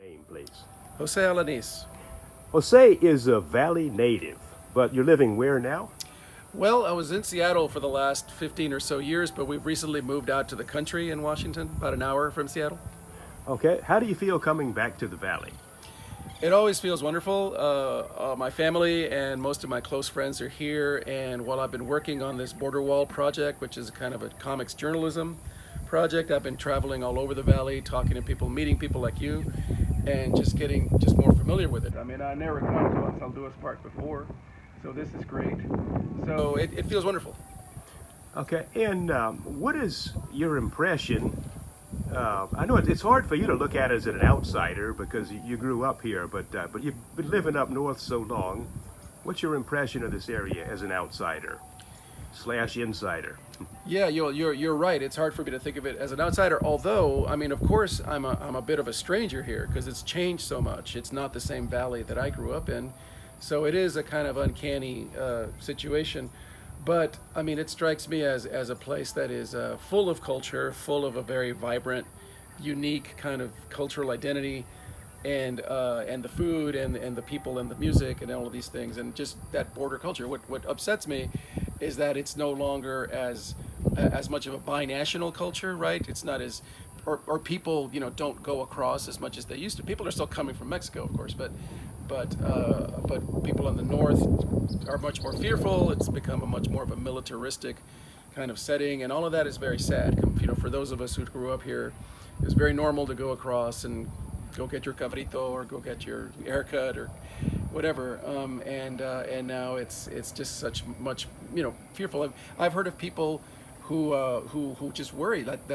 Name, please. Josè Alaniz. Jose is a Valley native, but you're living where now? Well, I was in Seattle for the last 15 or so years, but we've recently moved out to the country in Washington, about an hour from Seattle. Okay. How do you feel coming back to the Valley? It always feels wonderful. My family and most of my close friends are here, and while I've been working on this border wall project, which is kind of a comics journalism project, I've been traveling all over the Valley, talking to people, meeting people like you, and just getting more familiar with it. I mean, I never come to San Luis Park before, so this is great. So it feels wonderful. Okay. And what is your impression? I know it's hard for you to look at it as an outsider because you grew up here, but you've been living up north so long. What's your impression of this area as an outsider / insider? Yeah, you're right. It's hard for me to think of it as an outsider. Although, I mean, of course, I'm a bit of a stranger here because it's changed so much. It's not the same valley that I grew up in, so it is a kind of uncanny situation. But I mean, it strikes me as a place that is full of culture, full of a very vibrant, unique kind of cultural identity, and the food and the people and the music and all of these things, and just that border culture. What upsets me is that it's no longer as much of a binational culture, right? It's not as or people don't go across as much as they used to. People are still coming from Mexico, of course, but people in the north are much more fearful. It's become a much more of a militaristic kind of setting, and all of that is very sad. For those of us who grew up here, it was very normal to go across and go get your cabrito or go get your haircut or whatever. And now it's just such much fearful. I've heard of people who just worry that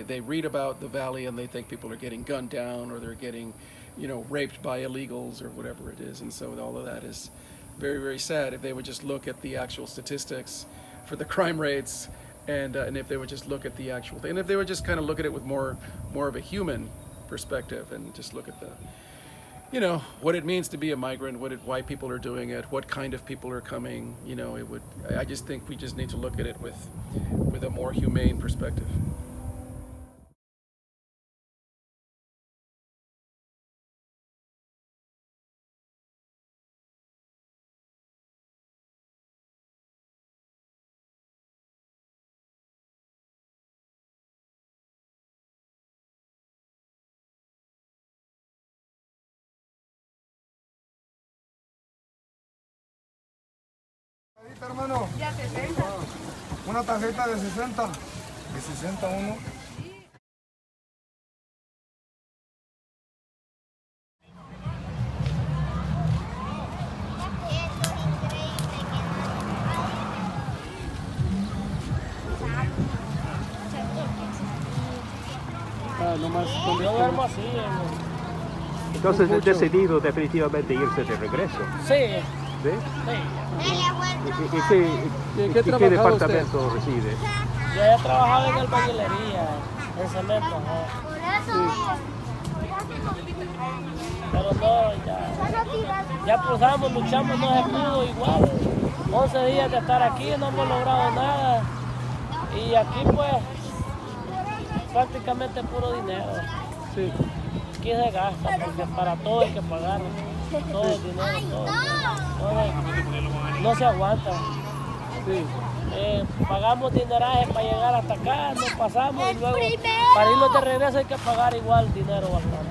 they read about the valley and they think people are getting gunned down or they're getting raped by illegals or whatever it is. And so all of that is very, very sad. If they would just look at the actual statistics for the crime rates, and if they would just look at the actual thing, and if they would just kind of look at it with more of a human perspective, and just look at the what it means to be a migrant, why people are doing it, what kind of people are coming. I just think we just need to look at it with a more humane perspective. Hermano, ya 60. Una tarjeta de 60. De 60 uno. Yo duermo así. Entonces es decidido definitivamente irse de regreso. Sí. ¿Sí? Sí. ¿Y qué departamento reside? Yo he trabajado en albañilería, en cemento. Pero no, ya cruzamos, luchamos, no se pudo igual. 11 días de estar aquí, no hemos logrado nada. Y aquí pues prácticamente puro dinero. Sí. Aquí se gasta, porque para todo hay que pagar. Todo el dinero, todo. No se aguanta. Sí. Pagamos dineraje para llegar hasta acá, nos pasamos y luego para irnos de regreso hay que pagar igual dinero bastante.